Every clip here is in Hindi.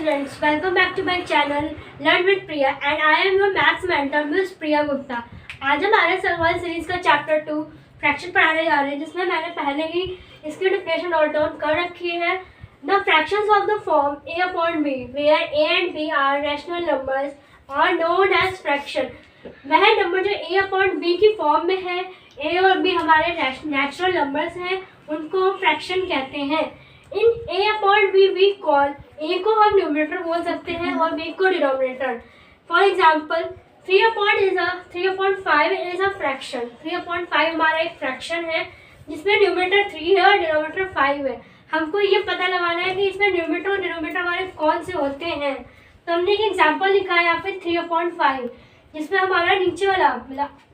students, welcome back to my channel Learn with Priya and I am your maths mentor Miss Priya Gupta। आज हमारे सवाल सीरीज का चैप्टर 2 फ्रैक्शन पढ़ाने जा रहे हैं, जिसमें मैंने पहले ही इसकी डेफिनेशन नोट डाउन कर रखी है। The fractions of the form a upon b where a and b are rational numbers are known as fraction। वह नंबर जो a upon b की फॉर्म में है, a और b हमारे नेचुरल नंबर्स हैं, उनको फ्रैक्शन कहते हैं। इन a upon b we call a को हम न्यूमरेटर बोल सकते हैं और b को denominator. For example 3/5 is a fraction. 3/5 हमारा एक फ्रैक्शन है जिसमें न्यूमरेटर 3 है और डिनोमिनेटर 5 है। हमको ये पता लगाना है कि इसमें न्यूमरेटर और डिनोमिनेटर हमारे कौन से होते हैं। तो हमने एक एग्जाम्पल लिखा है यहाँ पे 3/5, जिसमें हमारा नीचे वाला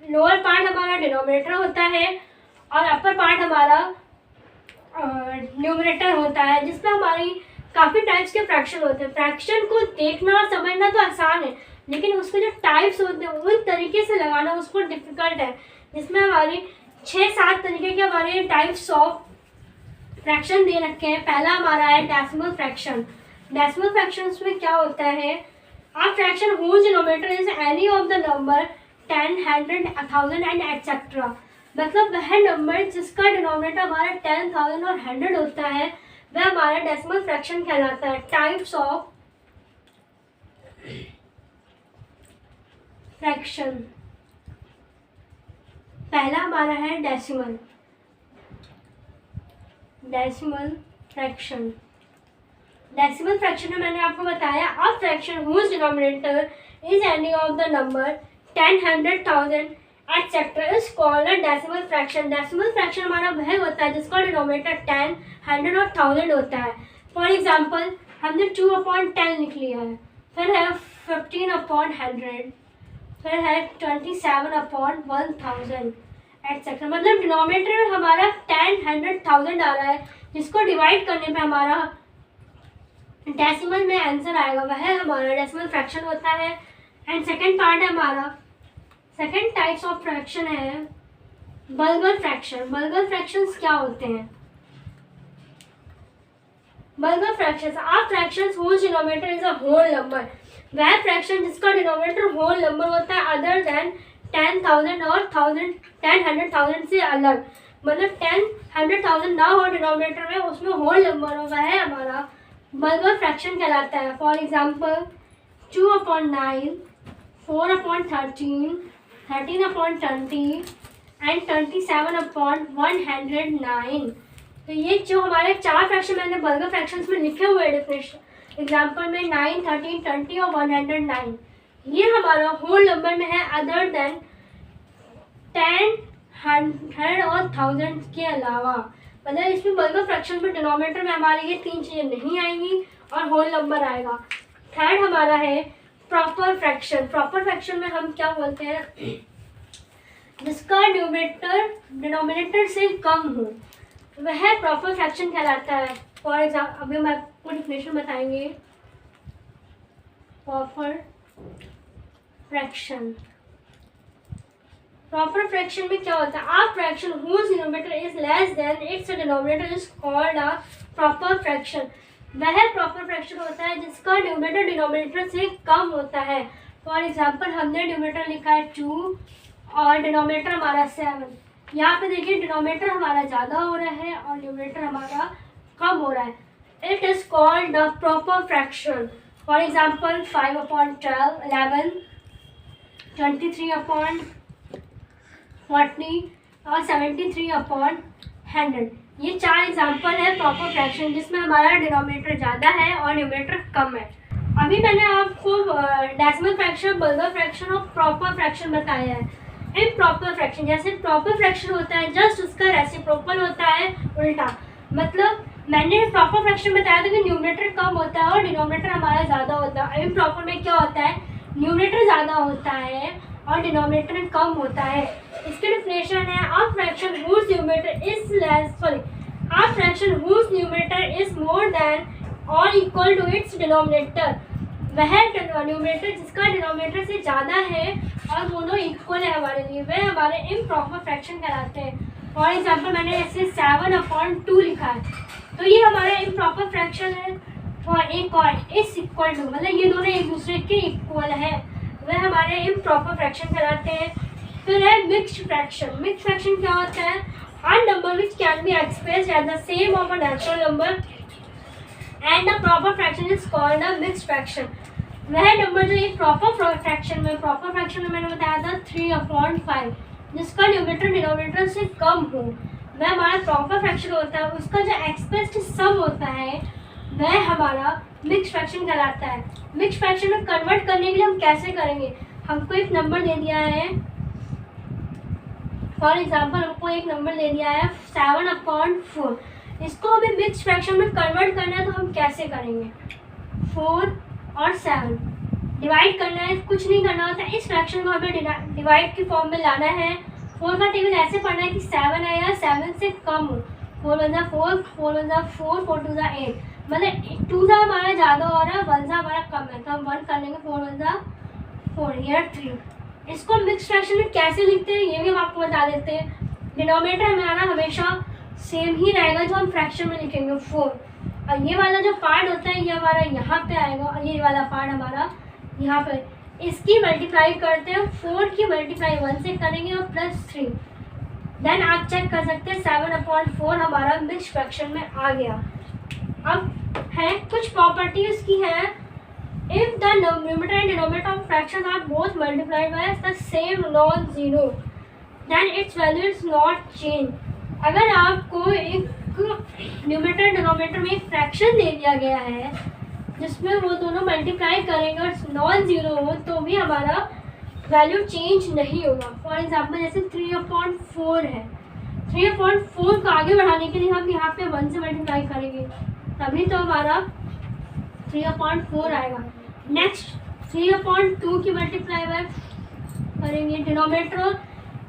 लोअर पार्ट हमारा डिनोमिनेटर होता है और अपर पार्ट हमारा न्यूमरेटर होता है, जिसमें हमारी काफ़ी टाइप्स के फ्रैक्शन होते हैं। फ्रैक्शन को देखना और समझना तो आसान है, लेकिन उसके जो टाइप्स होते हैं उस तरीके से लगाना उसको डिफिकल्ट है, जिसमें हमारी 6-7 तरीके के हमारे टाइप्स ऑफ फ्रैक्शन दे रखे हैं। पहला हमारा है डेसिमल फ्रैक्शन। डेसिमल फ्रैक्शन में क्या होता है, आप fraction whose denominator is any of the number 10, 100, 1000 and etcetera. मतलब वह नंबर जिसका डिनोमिनेटर हमारा 10,000 और 100 होता है वह हमारा डेसिमल फ्रैक्शन कहलाता है। टाइप्स ऑफ फ्रैक्शन, पहला हमारा है डेसिमल फ्रैक्शन। डेसिमल फ्रैक्शन में मैंने आपको बताया a fraction whose denominator is any of the number 10, 100, 1000 etcetera is called a decimal fraction. Decimal fraction हमारा वह होता है जिसका डिनोमिनेटर 10, 100 और 1000 होता है। फॉर एग्जांपल हमने 2/10 लिख लिया है, फिर है 15/100, फिर है 27/1000 एटसेट्रा। मतलब डिनोमिनेटर में हमारा 10, 100, 1000 आ रहा है, जिसको डिवाइड करने पे हमारा डेसिमल में आंसर आएगा, वह हमारा डेसिमल फ्रैक्शन होता है। एंड सेकेंड पार्ट है हमारा, सेकेंड टाइप्स ऑफ फ्रैक्शन है बल्गल फ्रैक्शन। बल्गल फ्रैक्शंस क्या होते हैं? Vulgar fractions are fractions whose denominator is a whole number. वह फ्रैक्शन जिसका डिनोमिनेटर होल नंबर होता है अदर देन 10,000 और 1000, 10, 100, 1000 से अलग। मतलब 10, 100, 1000 ना हो डिनोमिनेटर में, उसमें होल नंबर हो, वह है हमारा बल्गल फ्रैक्शन कहलाता है। For example 2/9, 4/13, 13/20 and 27/109। तो ये जो हमारे 4 फ्रैक्शन मैंने बल्गल फ्रैक्शंस में लिखे हुए हैं डेफिनेशन एग्जाम्पल में 9, 13, 20 और 109, ये हमारा होल नंबर में है अदर देन 10, 100 और 1000 के अलावा। मतलब इसमें बल्गल फ्रैक्शन में डिनोमिनेटर में हमारे ये 3 चीज़ें नहीं आएंगी और होल नंबर आएगा। थर्ड हमारा है प्रॉपर फ्रैक्शन। प्रॉपर फ्रैक्शन में हम क्या बोलते हैं, जिसका न्यूमरेटर डिनोमिनेटर से कम हो, वह प्रॉपर फ्रैक्शन कहलाता है। फॉर एग्जाम्पल अभी हम आपको डेफिनेशन बताएंगे। प्रॉपर फ्रैक्शन, प्रॉपर फ्रैक्शन में क्या होता है, a fraction whose denominator is less than its denominator is called a proper fraction. वह प्रॉपर फ्रैक्शन होता है जिसका न्यूमरेटर डिनोमिनेटर से कम होता है। फॉर एग्जांपल हमने न्यूमरेटर लिखा है 2 और डिनोमिनेटर हमारा 7। यहाँ पे देखिए डिनोमिनेटर हमारा ज़्यादा हो रहा है और न्यूमरेटर हमारा कम हो रहा है। It is called the proper fraction. For example 5/12, 11, 23/40 और 73/100। ये 4 एग्जाम्पल है प्रॉपर फ्रैक्शन जिसमें हमारा डिनोमिनेटर ज़्यादा है और न्यूमरेटर कम है। अभी मैंने आपको डेसिमल फ्रैक्शन, बल्गल फ्रैक्शन और प्रॉपर फ्रैक्शन बताया है। इन प्रॉपर फ्रैक्शन, जैसे प्रॉपर फ्रैक्शन होता है जस्ट उसका रेसिप्रोकल होता है उल्टा। मतलब मैंने प्रॉपर फ्रैक्शन बताया था कि न्यूमरेटर कम होता है और डिनोमिनेटर हमारा ज़्यादा होता है। इन प्रॉपर में क्या होता है, न्यूमरेटर ज़्यादा होता है और डिनोमिनेटर कम होता है। इसकी डेफिनेशन है a fraction whose numerator is a fraction whose numerator is more than और इक्वल टू इट्स डिनोमिनेटर। वह न्यूमरेटर जिसका डिनोमिनेटर से ज़्यादा है और दोनों इक्वल है हमारे लिए, वह हमारे इम्प्रॉपर फ्रैक्शन कहलाते हैं। फॉर एग्जाम्पल मैंने ऐसे 7/2 लिखा है, तो ये हमारा इम्प्रॉपर फ्रैक्शन है। और एक और इस इक्वल टू, मतलब ये दोनों एक दूसरे के इक्वल है, वह हमारे इम्प्रॉपर फ्रैक्शन कहलाते हैं। फिर है मिक्स्ड फ्रैक्शन। मिक्स्ड फ्रैक्शन क्या होता है? A number which can be expressed as the same of a natural number and a proper fraction is called a mixed fraction। वह नंबर जो एक प्रॉपर फ्रैक्शन में मैंने बताया था 3/5, जिसका न्यूमरेटर डिनोमिनेटर से कम हो, वह हमारा प्रॉपर फ्रैक्शन होता है। उसका जो एक्सप्रेस्ड सम होता है वह हमारा मिक्स्ड फ्रैक्शन कहलाता है। मिक्स्ड फ्रैक्शन में कन्वर्ट करने के लिए हम कैसे करेंगे? हमको एक नंबर दे दिया है, फॉर एग्जाम्पल हमको एक नंबर दे दिया है 7/4। इसको हमें मिक्स्ड फ्रैक्शन में कन्वर्ट करना है, तो हम कैसे करेंगे? 4 और 7 डिवाइड करना है, कुछ नहीं करना होता है। इस फ्रैक्शन को हमें डिवाइड की फॉर्म में लाना है। 4 का टेबल ऐसे पढ़ना है कि 7 है या 7 से कम हो। 4 1 जा 4, 4 1 जा 4, 4 2 जा 8, मतलब 2 जा हमारा ज़्यादा हो रहा है, 1 जा हमारा कम है, तो हम 1 कर लेंगे। 4 1 जा 4, हियर 3। इसको मिक्स फ्रैक्शन में कैसे लिखते हैं ये भी हम आपको बता देते हैं। डिनोमिनेटर हमारा हमेशा सेम ही रहेगा जो हम फ्रैक्शन में लिखेंगे 4, और ये वाला जो पार्ट होता है ये हमारा यहाँ पे आएगा, और ये वाला पार्ट हमारा यहाँ पे। इसकी मल्टीप्लाई करते हैं, 4 की मल्टीप्लाई 1 से करेंगे और +3। देन आप चेक कर सकते हैं 7/4 हमारा मिक्स फ्रैक्शन में आ गया। अब है कुछ प्रॉपर्टीज की है। If the numerator and denominator of fraction are both multiplied by the same non-zero, then its value is not change। अगर आपको एक न्यूमरेटर डिनोमिनेटर में एक फ्रैक्शन दे दिया गया है जिसमें वो दोनों मल्टीप्लाई करेंगे और नॉन ज़ीरो हो, तो भी हमारा वैल्यू चेंज नहीं होगा। फॉर एग्जांपल जैसे 3/4 है, 3/4 को आगे बढ़ाने के लिए हम यहाँ पे 1 से मल्टीप्लाई करेंगे, तभी तो हमारा 3/4 आएगा। नेक्स्ट 3/2 की मल्टीप्लाई करेंगे डिनोमिनेटर।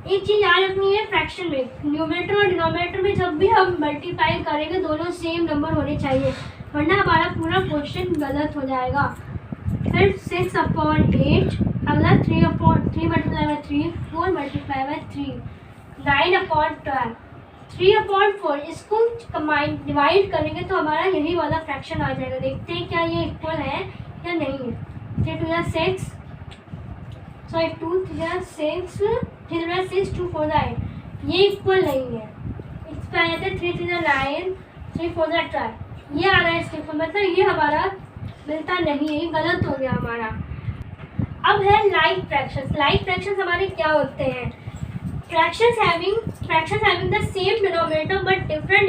एक चीज़ याद रखनी है फ्रैक्शन में, न्यूमरेटर और डिनोमिनेटर में जब भी हम मल्टीप्लाई करेंगे दोनों सेम नंबर होने चाहिए, वरना हमारा पूरा क्वेश्चन गलत हो जाएगा। फिर 6/8, अगला 3 मल्टीप्लाई बाय 3, 4 मल्टीप्लाई बाय 3, 9/12, 3/4। इसको कंबाइन डिवाइड करेंगे तो हमारा यही वाला फ्रैक्शन आ जाएगा। देखते हैं क्या ये इक्वल है या नहीं है। 3 2 जा 6, सॉरी 2 3 जा 6, 3 जा 6, 2 4 जा 8, ये इक्वल नहीं है। इस पर आ जाते हैं 3 3 जा 9, 3 4 जा 12, ये आ रहा है इसके ऊपर, मतलब ये हमारा मिलता नहीं है, ये गलत हो गया हमारा। अब है लाइक फ्रैक्शंस। लाइक फ्रैक्शंस हमारे क्या होते हैं? Fractions having the same denominator but different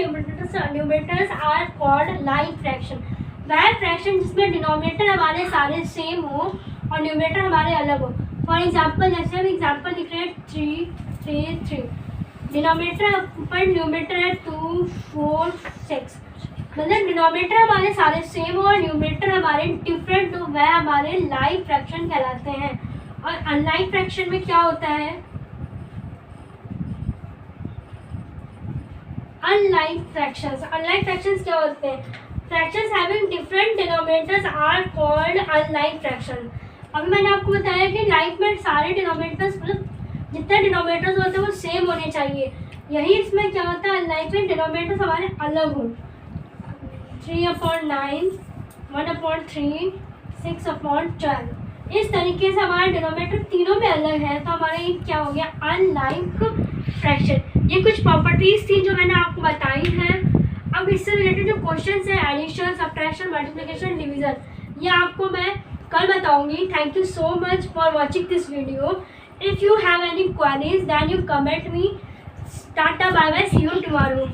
numerators are called like fraction। वह फ्रैक्शन जिसमें डिनोमिनेटर हमारे सारे सेम हो और न्यूमरेटर हमारे अलग हो। फॉर एग्जांपल जैसे हम एग्जांपल लिख रहे हैं 3 3 3, डिनोमिनेटर पर न्यूमरेटर है 2 4 6, मतलब डिनोमिनेटर हमारे सारे सेम हो और न्यूमरेटर हमारे डिफरेंट हो, वह हमारे लाइक फ्रैक्शन कहलाते हैं। और अनलाइक फ्रैक्शन में क्या होता है? अनलाइक फ्रैक्शंस क्या होते हैं? Fractions having different denominators are called unlike fraction. अभी मैंने आपको बताया कि लाइक में सारे डिनोमिनेटर्स, मतलब जितने डिनोमिनेटर्स होते हैं वो सेम होने चाहिए। यही इसमें क्या होता है? अनलाइक में डिनोमिनेटर्स हमारे अलग हों। 3/9, 1/3, 6/12, इस तरीके से हमारा डिनोमिनेटर तीनों में अलग है, तो हमारा ये क्या हो गया? Unlike fraction. ये कुछ प्रॉपर्टीज थी जो मैंने आपको बताई हैं। अब इससे रिलेटेड जो क्वेश्चंस है एडिशन, सब्ट्रैक्शन, मल्टीप्लिकेशन, डिवीजन, ये आपको मैं कल बताऊंगी। Thank you so much for watching this video. If you have any queries then you comment me. Tata bye bye, see you tomorrow.